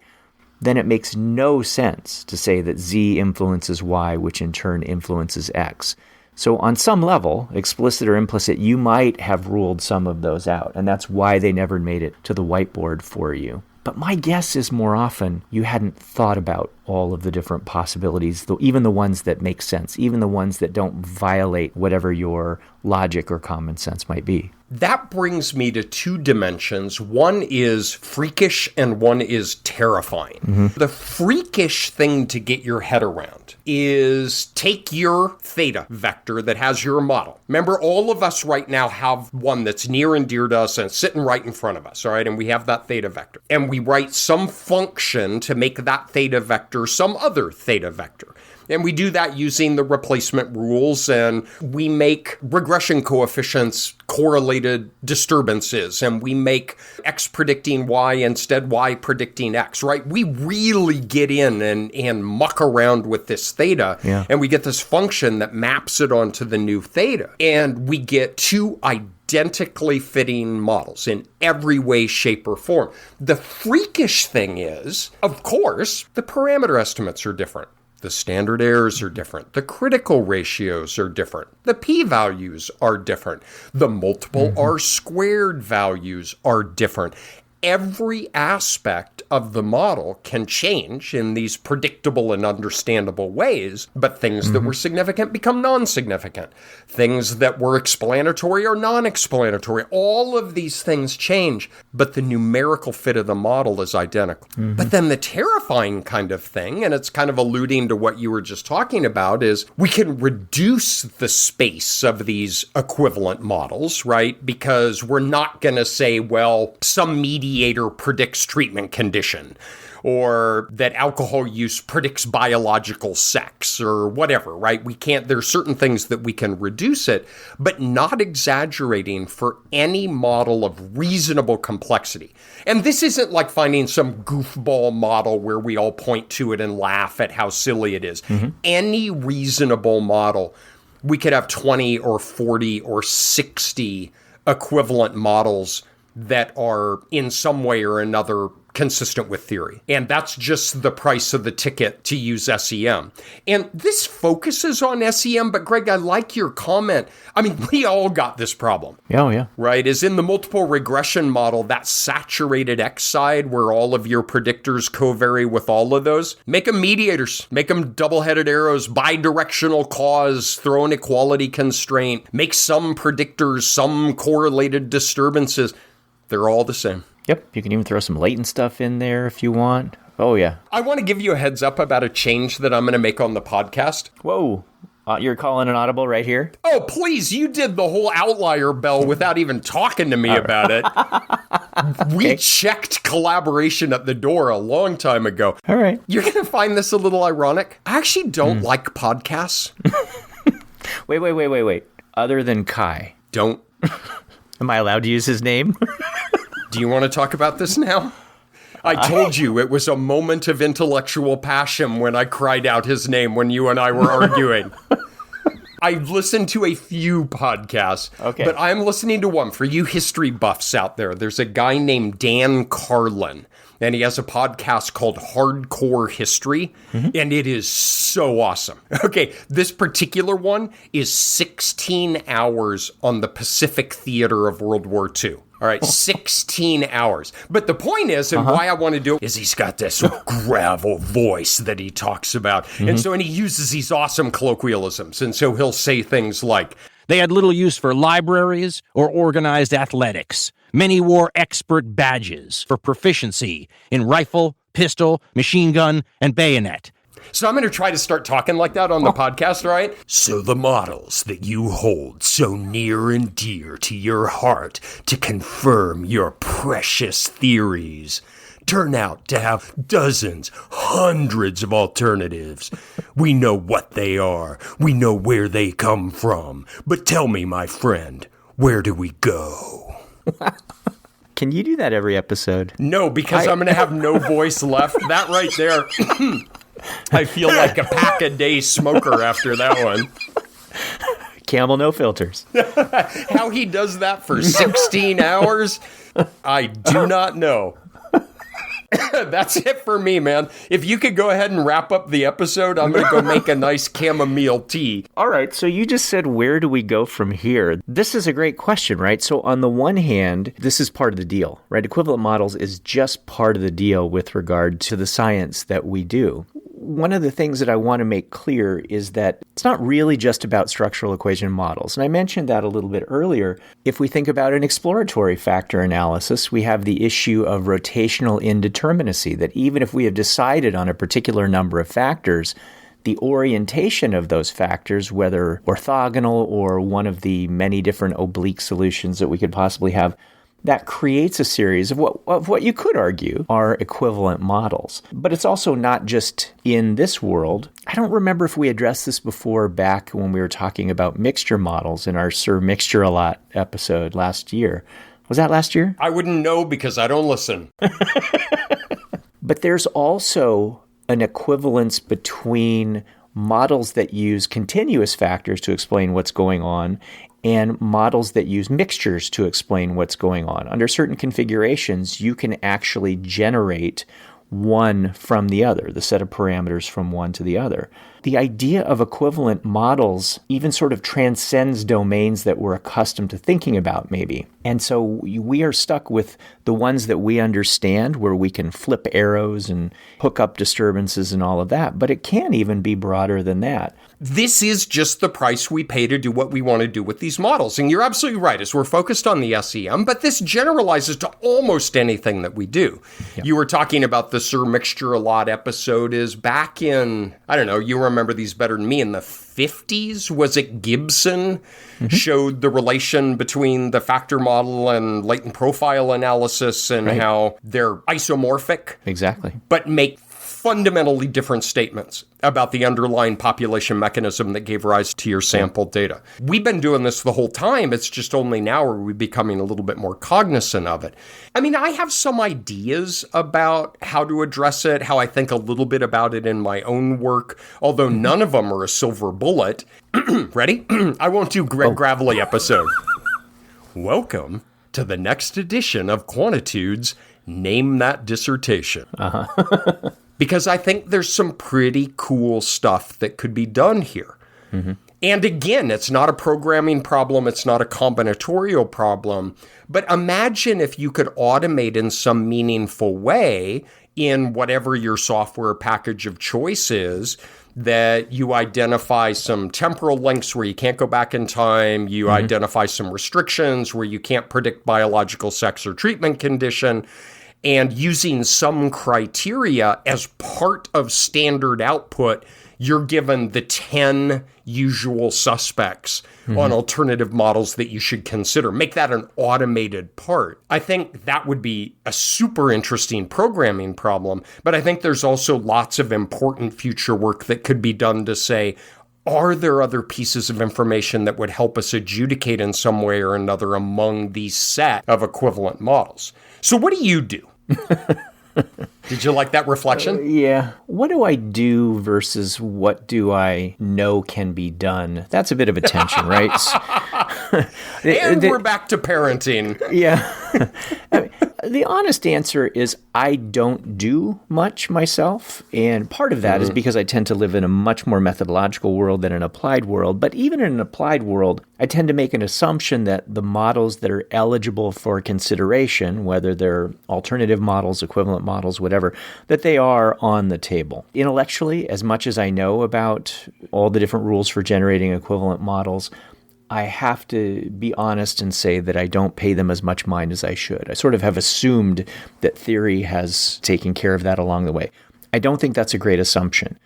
then it makes no sense to say that Z influences Y, which in turn influences X. So on some level, explicit or implicit, you might have ruled some of those out, and that's why they never made it to the whiteboard for you. But my guess is more often you hadn't thought about all of the different possibilities, even the ones that make sense, even the ones that don't violate whatever your logic or common sense might be. That brings me to 2 dimensions. One is freakish and one is terrifying. The freakish thing to get your head around is take your theta vector that has your model. Remember, all of us right now have one that's near and dear to us and sitting right in front of us, all right? And we have that theta vector. And we write some function to make that theta vector some other theta vector. And we do that using the replacement rules, and we make regression coefficients correlated disturbances, and we make X predicting Y instead Y predicting X, right? We really get in and muck around with this theta, and we get this function that maps it onto the new theta. And we get 2 identically fitting models in every way, shape, or form. The freakish thing is, of course, the parameter estimates are different. The standard errors are different. The critical ratios are different. The p-values are different. The multiple r-squared values are different. Every aspect of the model can change in these predictable and understandable ways, but things that were significant become non-significant. Things that were explanatory are non-explanatory. All of these things change, but the numerical fit of the model is identical. But then the terrifying kind of thing, and it's kind of alluding to what you were just talking about, is we can reduce the space of these equivalent models, right? Because we're not going to say, well, some mediator predicts treatment condition, or that alcohol use predicts biological sex, or whatever, right? We can't, there's certain things that we can reduce it, but not exaggerating for any model of reasonable complexity. And this isn't like finding some goofball model where we all point to it and laugh at how silly it is. Any reasonable model, we could have 20 or 40 or 60 equivalent models that are in some way or another consistent with theory. And that's just the price of the ticket to use SEM. And this focuses on SEM, but Greg, I like your comment. I mean, we all got this problem. Oh, yeah. Right? Is in the multiple regression model, that saturated X side where all of your predictors covary with all of those, make them mediators, make them double-headed arrows, bidirectional cause, throw an equality constraint, make some predictors, some correlated disturbances. They're all the same. Yep, you can even throw some latent stuff in there if you want. Oh, yeah. I want to give you a heads up about a change that I'm going to make on the podcast. Whoa. You're calling an audible right here? Oh, please, you did the whole outlier bell without even talking to me about it. We checked collaboration at the door a long time ago. All right. You're going to find this a little ironic. I actually don't like podcasts. Wait. Other than Kai. Don't. Am I allowed to use his name? Do you want to talk about this now? I told you it was a moment of intellectual passion when I cried out his name when you and I were arguing. I've listened to a few podcasts, but I'm listening to one for you history buffs out there. There's a guy named Dan Carlin, and he has a podcast called Hardcore History, and it is so awesome. Okay, this particular one is 16 hours on the Pacific theater of World War II. All right, 16 hours. But the point is, and why I want to do it, is he's got this gravel voice that he talks about. And so, and he uses these awesome colloquialisms. And so he'll say things like, they had little use for libraries or organized athletics. Many wore expert badges for proficiency in rifle, pistol, machine gun, and bayonet. So I'm going to try to start talking like that on the podcast, all right? So the models that you hold so near and dear to your heart to confirm your precious theories turn out to have dozens, hundreds of alternatives. We know what they are. We know where they come from. But tell me, my friend, where do we go? Can you do that every episode? No, because I'm going to have no voice left. That right there... I feel like a pack-a-day smoker after that one. Camel, no filters. How he does that for 16 hours, I do not know. That's it for me, man. If you could go ahead and wrap up the episode, I'm going to go make a nice chamomile tea. All right, so you just said, where do we go from here? This is a great question, right? So on the one hand, this is part of the deal, right? Equivalent models is just part of the deal with regard to the science that we do. One of the things that I want to make clear is that it's not really just about structural equation models. And I mentioned that a little bit earlier. If we think about an exploratory factor analysis, we have the issue of rotational indeterminacy, that even if we have decided on a particular number of factors, the orientation of those factors, whether orthogonal or one of the many different oblique solutions that we could possibly have, that creates a series of what you could argue are equivalent models. But it's also not just in this world. I don't remember if we addressed this before back when we were talking about mixture models in our Sir Mixture a Lot episode last year. Was that last year? I wouldn't know because I don't listen. But there's also an equivalence between models that use continuous factors to explain what's going on and models that use mixtures to explain what's going on. Under certain configurations, you can actually generate one from the other, the set of parameters from one to the other. the idea of equivalent models even sort of transcends domains that we're accustomed to thinking about, maybe. And so we are stuck with the ones that we understand, where we can flip arrows and hook up disturbances and all of that. But it can even be broader than that. This is just the price we pay to do what we want to do with these models. And you're absolutely right, as we're focused on the SEM, but this generalizes to almost anything that we do. Yep. You were talking about the Sir Mixture-a-Lot episode is back in, I don't know, you remember these better than me, in the 50s? Was it Gibson showed the relation between the factor model and latent profile analysis and how they're isomorphic? Exactly. But make fundamentally different statements about the underlying population mechanism that gave rise to your sample data. We've been doing this the whole time. It's just only now are we becoming a little bit more cognizant of it. I mean, I have some ideas about how to address it, how I think a little bit about it in my own work, although none of them are a silver bullet. Ready? I won't do Greg Gravelly episode. Welcome to the next edition of Quantitude's Name That Dissertation. Because I think there's some pretty cool stuff that could be done here. And again, it's not a programming problem. It's not a combinatorial problem. But imagine if you could automate in some meaningful way in whatever your software package of choice is, that you identify some temporal links where you can't go back in time. You identify some restrictions where you can't predict biological sex or treatment condition. And using some criteria as part of standard output, you're given the 10 usual suspects on alternative models that you should consider. Make that an automated part. I think that would be a super interesting programming problem, but I think there's also lots of important future work that could be done to say, are there other pieces of information that would help us adjudicate in some way or another among these set of equivalent models? So what do you do? Did you like that reflection? Yeah. What do I do versus what do I know can be done? That's a bit of a tension, right? And we're back to parenting. Yeah. I mean, the honest answer is I don't do much myself. And part of that is because I tend to live in a much more methodological world than an applied world. But even in an applied world, I tend to make an assumption that the models that are eligible for consideration, whether they're alternative models, equivalent models, whatever, that they are on the table. Intellectually, as much as I know about all the different rules for generating equivalent models, I have to be honest and say that I don't pay them as much mind as I should. I sort of have assumed that theory has taken care of that along the way. I don't think that's a great assumption.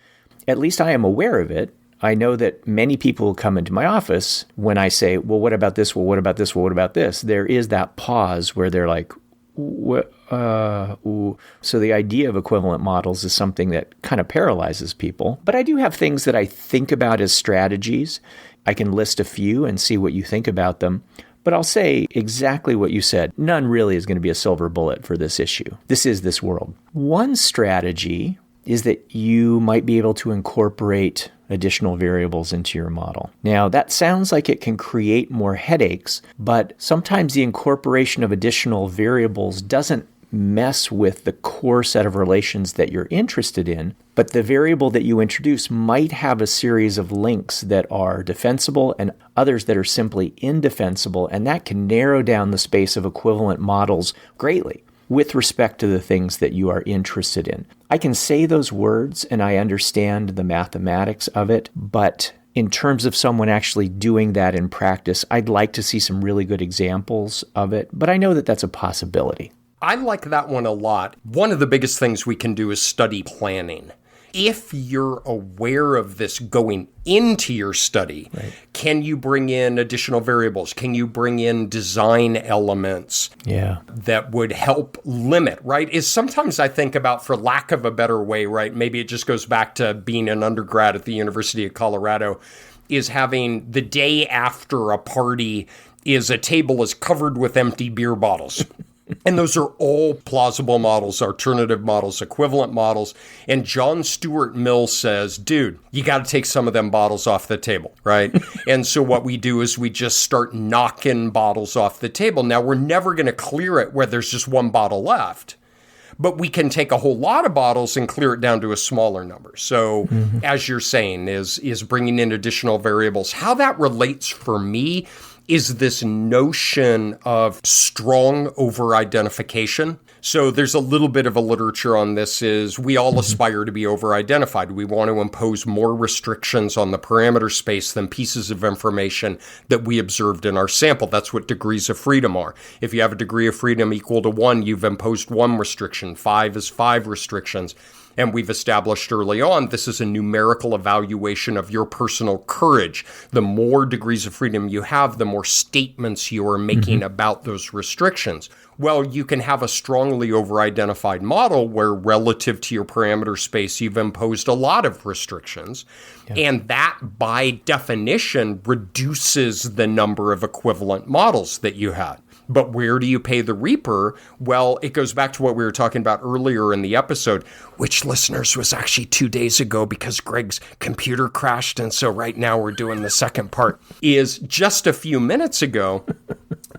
At least I am aware of it. I know that many people will come into my office when I say, well, what about this? Well, what about this? Well, what about this? There is that pause where they're like, ooh. So the idea of equivalent models is something that kind of paralyzes people. But I do have things that I think about as strategies. I can list a few and see what you think about them. But I'll say exactly what you said. None really is going to be a silver bullet for this issue. This is this world. One strategy is that you might be able to incorporate additional variables into your model. Now, that sounds like it can create more headaches, but sometimes the incorporation of additional variables doesn't mess with the core set of relations that you're interested in, but the variable that you introduce might have a series of links that are defensible and others that are simply indefensible, and that can narrow down the space of equivalent models greatly with respect to the things that you are interested in. I can say those words and I understand the mathematics of it, but in terms of someone actually doing that in practice, I'd like to see some really good examples of it, but I know that that's a possibility. I like that one a lot. One of the biggest things we can do is study planning. If you're aware of this going into your study, can you bring in additional variables? Can you bring in design elements that would help limit, right? Is sometimes I think about, for lack of a better way, right? Maybe it just goes back to being an undergrad at the University of Colorado, is having the day after a party is a table is covered with empty beer bottles. And those are all plausible models, alternative models, equivalent models. And John Stuart Mill says, dude, you got to take some of them bottles off the table, right? And so what we do is we just start knocking bottles off the table. Now, we're never going to clear it where there's just one bottle left. but we can take a whole lot of bottles and clear it down to a smaller number. So as you're saying, is bringing in additional variables. How that relates for me is this notion of strong over-identification. So there's a little bit of a literature on this is we all aspire to be over-identified. We want to impose more restrictions on the parameter space than pieces of information that we observed in our sample. That's what degrees of freedom are. If you have a degree of freedom equal to 1, you've imposed 1 restriction. 5 is 5 restrictions. And we've established early on, this is a numerical evaluation of your personal courage. The more degrees of freedom you have, the more statements you are making about those restrictions. Well, you can have a strongly over-identified model where relative to your parameter space, you've imposed a lot of restrictions. And that, by definition, reduces the number of equivalent models that you had. But where do you pay the reaper? Well, it goes back to what we were talking about earlier in the episode, which, listeners, was actually 2 days ago because Greg's computer crashed. And so right now we're doing the second part. Is just a few minutes ago,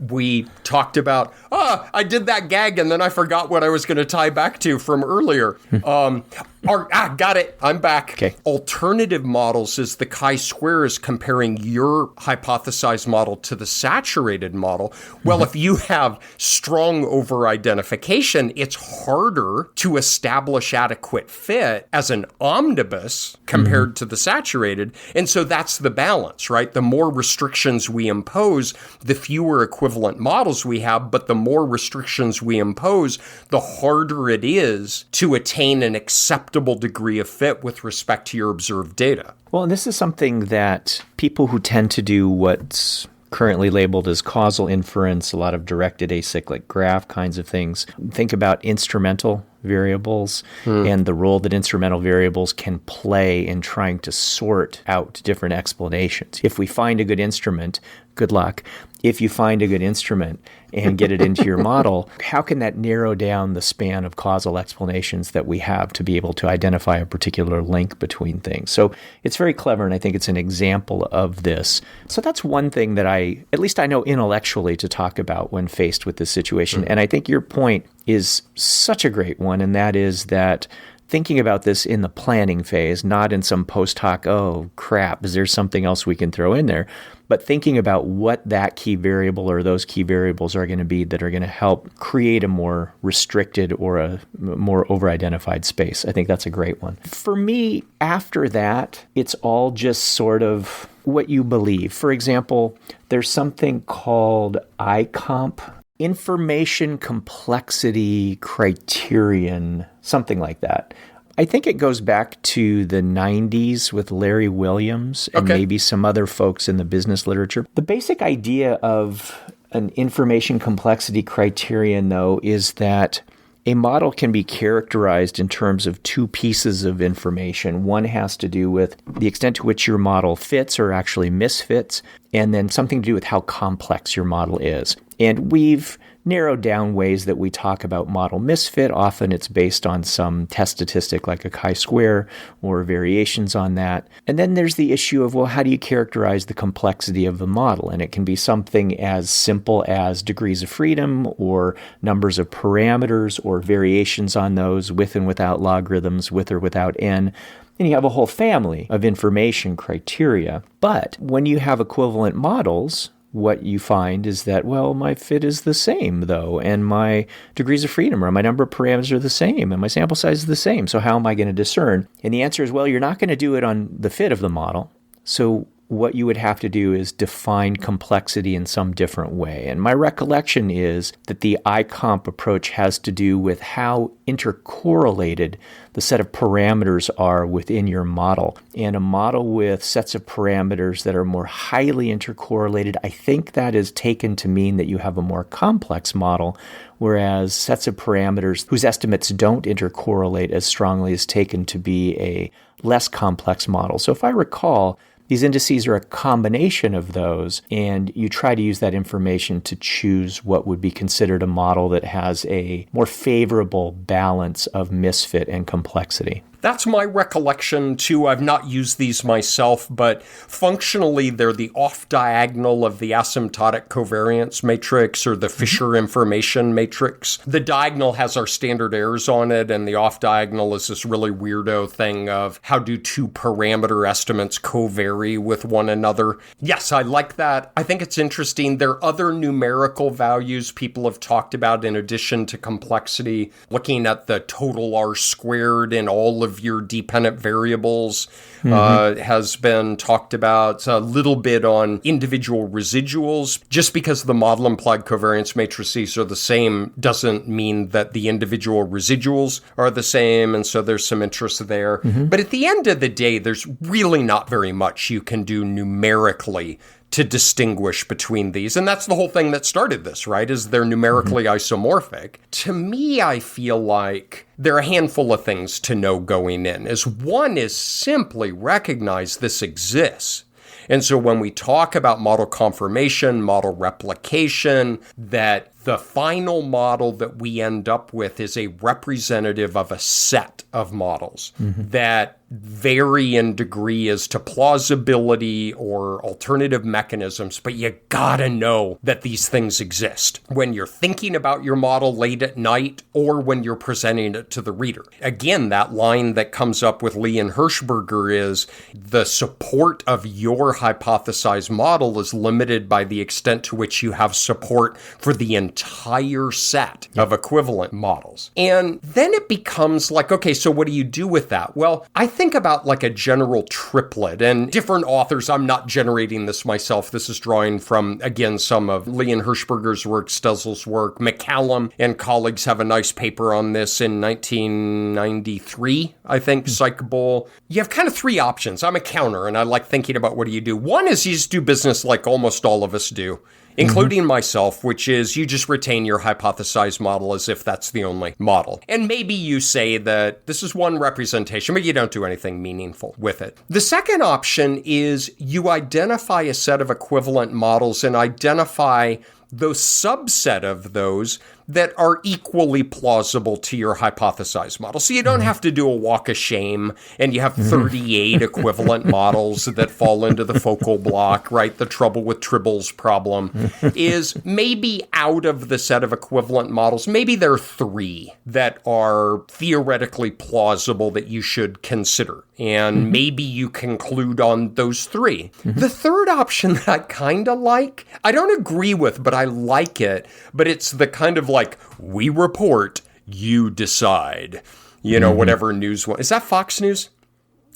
we talked about, I did that gag and then I forgot what I was going to tie back to from earlier. Got it. I'm back. Okay. Alternative models is the chi-square is comparing your hypothesized model to the saturated model. Well, if you have strong over-identification, it's harder to establish adequate fit as an omnibus compared to the saturated. And so that's the balance, right? The more restrictions we impose, the fewer equivalent models we have, but the more restrictions we impose, the harder it is to attain an acceptable degree of fit with respect to your observed data. Well, and this is something that people who tend to do what's currently labeled as causal inference, a lot of directed acyclic graph kinds of things, think about instrumental variables and the role that instrumental variables can play in trying to sort out different explanations. If we find a good instrument, good luck. If you find a good instrument and get it into your model, how can that narrow down the span of causal explanations that we have to be able to identify a particular link between things? So it's very clever, and I think it's an example of this. So that's one thing that at least I know intellectually to talk about when faced with this situation. And I think your point is such a great one, and that is that thinking about this in the planning phase, not in some post hoc, oh crap, is there something else we can throw in there? But thinking about what that key variable or those key variables are going to be that are going to help create a more restricted or a more over-identified space. I think that's a great one. For me, after that, it's all just sort of what you believe. For example, there's something called ICOMP, Information Complexity Criterion, something like that. I think it goes back to the 90s with Larry Williams and maybe some other folks in the business literature. The basic idea of an information complexity criterion, though, is that a model can be characterized in terms of two pieces of information. One has to do with the extent to which your model fits or actually misfits, and then something to do with how complex your model is. And we've narrowed down ways that we talk about model misfit. Often it's based on some test statistic like a chi-square or variations on that. And then there's the issue of, well, how do you characterize the complexity of the model? And it can be something as simple as degrees of freedom or numbers of parameters or variations on those with and without logarithms, with or without n. And you have a whole family of information criteria. But when you have equivalent models, what you find is that, well, my fit is the same, though, and my degrees of freedom or my number of parameters are the same, and my sample size is the same. So how am I going to discern? And the answer is, well, you're not going to do it on the fit of the model. So what you would have to do is define complexity in some different way. And my recollection is that the ICOMP approach has to do with how intercorrelated the set of parameters are within your model. And a model with sets of parameters that are more highly intercorrelated, I think that is taken to mean that you have a more complex model, whereas sets of parameters whose estimates don't intercorrelate as strongly is taken to be a less complex model. So if I recall, These indices are a combination of those, and you try to use that information to choose what would be considered a model that has a more favorable balance of misfit and complexity. That's my recollection, too. I've not used these myself, but functionally, they're the off-diagonal of the asymptotic covariance matrix or the Fisher information matrix. The diagonal has our standard errors on it, and the off-diagonal is this really weirdo thing of how do two parameter estimates covary with one another. Yes, I like that. I think it's interesting. There are other numerical values people have talked about in addition to complexity, looking at the total R squared in all of your dependent variables has been talked about. A little bit on individual residuals. Just because the model implied covariance matrices are the same doesn't mean that the individual residuals are the same, and so there's some interest there. But at the end of the day, there's really not very much you can do numerically to distinguish between these. And that's the whole thing that started this, right? Is they're numerically isomorphic. To me, I feel like there are a handful of things to know going in. One is simply recognize this exists. And so when we talk about model confirmation, model replication, that the final model that we end up with is a representative of a set of models that vary in degree as to plausibility or alternative mechanisms, but you gotta know that these things exist when you're thinking about your model late at night or when you're presenting it to the reader. Again, that line that comes up with Lee and Hirschberger is the support of your hypothesized model is limited by the extent to which you have support for the entire set of equivalent models. And then it becomes like, okay, so what do you do with that? Well, I think about like a general triplet, and different authors, I'm not generating this myself. This is drawing from, again, some of Lee and Hirschberger's work, Stelzel's work. McCallum and colleagues have a nice paper on this in 1993, I think, Psychable. You have kind of three options. I'm a counter, and I like thinking about what do you do. One is you just do business like almost all of us do, including myself, which is you just retain your hypothesized model as if that's the only model. And maybe you say that this is one representation, but you don't do anything meaningful with it. The second option is you identify a set of equivalent models and identify the subset of those that are equally plausible to your hypothesized model. So you don't have to do a walk of shame and you have 38 equivalent models that fall into the focal block, right? The trouble with Tribbles problem is maybe out of the set of equivalent models, maybe there are 3 that are theoretically plausible that you should consider. And maybe you conclude on those 3. The third option that I kind of like, I don't agree with, but I like it, but it's the kind of like, we report, you decide. You know, whatever news. Is that Fox News?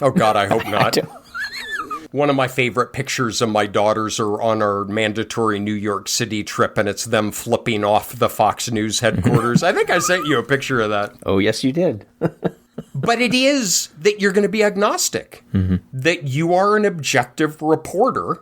Oh, God, I hope not. One of my favorite pictures of my daughters are on our mandatory New York City trip, and it's them flipping off the Fox News headquarters. I think I sent you a picture of that. Oh, yes, you did. But it is that you're going to be agnostic, that you are an objective reporter,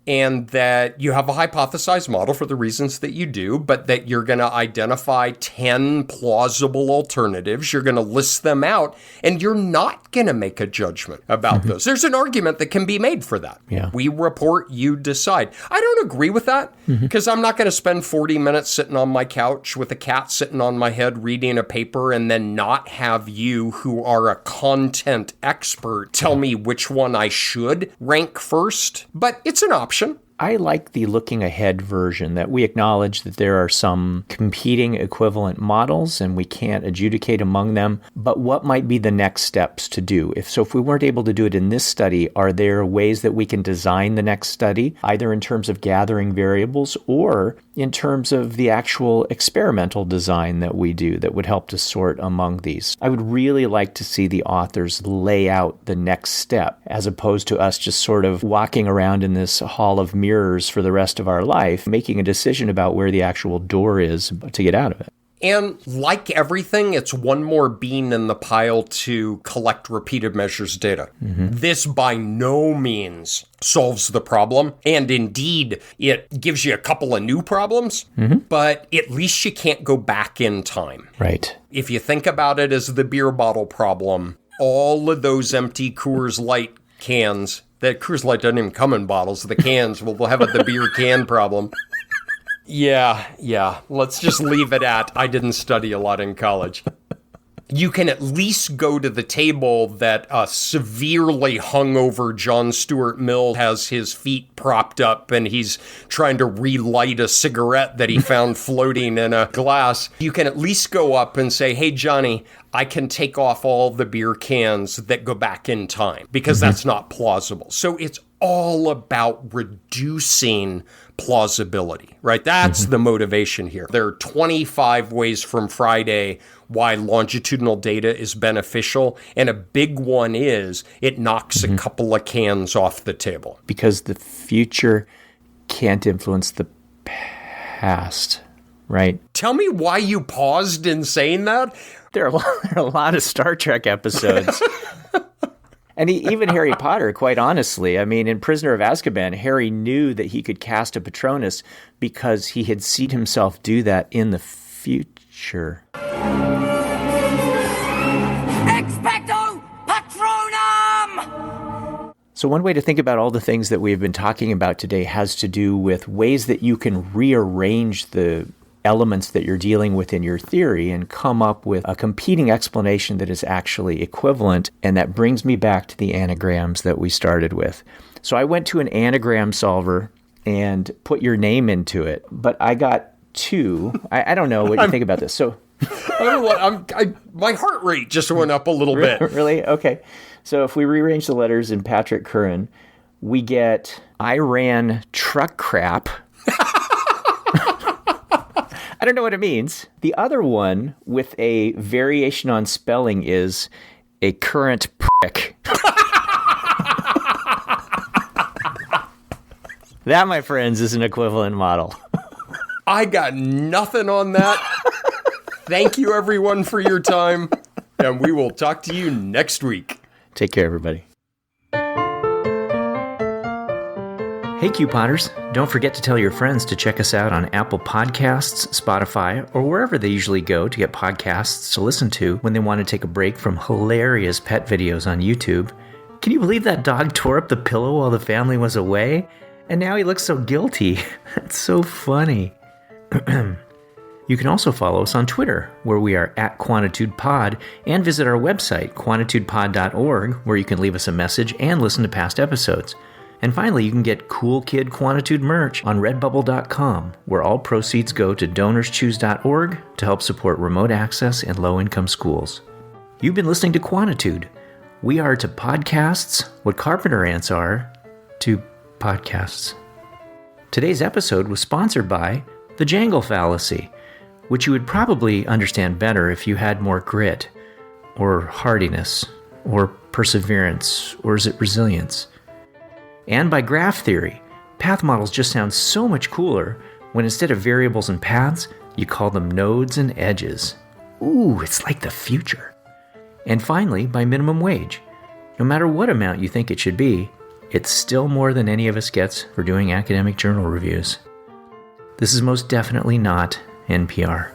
and that you have a hypothesized model for the reasons that you do, but that you're going to identify 10 plausible alternatives. You're going to list them out, and you're not going to make a judgment about those. There's an argument that can be made for that. Yeah. We report, you decide. I don't agree with that, because I'm not going to spend 40 minutes sitting on my couch with a cat sitting on my head reading a paper and then not have you, who are a content expert, tell me which one I should rank first. But it's an option. I like the looking ahead version, that we acknowledge that there are some competing equivalent models and we can't adjudicate among them, but what might be the next steps to do? If we weren't able to do it in this study, are there ways that we can design the next study, either in terms of gathering variables or in terms of the actual experimental design that we do that would help to sort among these? I would really like to see the authors lay out the next step, as opposed to us just sort of walking around in this hall of mirrors for the rest of our life, making a decision about where the actual door is to get out of it. And like everything, it's one more bean in the pile to collect repeated measures data. This by no means solves the problem. And indeed, it gives you a couple of new problems, but at least you can't go back in time. Right. If you think about it as the beer bottle problem, all of those empty Coors Light cans That Coors Light doesn't even come in bottles. The cans, we'll have the beer can problem. Yeah. Let's just leave it at, I didn't study a lot in college. You can at least go to the table that a severely hungover John Stuart Mill has his feet propped up and he's trying to relight a cigarette that he found floating in a glass. You can at least go up and say, hey, Johnny, I can take off all the beer cans that go back in time, because that's not plausible. So it's all about reducing plausibility, right? That's the motivation here. There are 25 ways from Friday why longitudinal data is beneficial, and a big one is it knocks a couple of cans off the table. Because the future can't influence the past, right? Tell me why you paused in saying that. There are a lot of Star Trek episodes. And even Harry Potter, quite honestly. I mean, in Prisoner of Azkaban, Harry knew that he could cast a Patronus because he had seen himself do that in the future. Expecto patronum! So one way to think about all the things that we've been talking about today has to do with ways that you can rearrange the elements that you're dealing with in your theory and come up with a competing explanation that is actually equivalent. And that brings me back to the anagrams that we started with. So I went to an anagram solver and put your name into it, but I got two. I don't know what you think about this. So I don't know what, my heart rate just went up a little bit. Really? Okay. So if we rearrange the letters in Patrick Curran, we get I ran truck crap. I don't know what it means. The other one with a variation on spelling is a current prick. That, my friends, is an equivalent model. I got nothing on that. Thank you, everyone, for your time, and we will talk to you next week. Take care, everybody. Hey, Couponers, don't forget to tell your friends to check us out on Apple Podcasts, Spotify, or wherever they usually go to get podcasts to listen to when they want to take a break from hilarious pet videos on YouTube. Can you believe that dog tore up the pillow while the family was away? And now he looks so guilty. That's so funny. You can also follow us on Twitter, where we are @QuantitudePod, and visit our website, quantitudepod.org, where you can leave us a message and listen to past episodes. And finally, you can get Cool Kid Quantitude merch on redbubble.com, where all proceeds go to donorschoose.org to help support remote access and low-income schools. You've been listening to Quantitude. We are to podcasts what carpenter ants are to podcasts. Today's episode was sponsored by the Jangle Fallacy, which you would probably understand better if you had more grit, or hardiness, or perseverance, or is it resilience? And by graph theory. Path models just sound so much cooler when instead of variables and paths, you call them nodes and edges. Ooh, it's like the future. And finally, by minimum wage. No matter what amount you think it should be, it's still more than any of us gets for doing academic journal reviews. This is most definitely not NPR.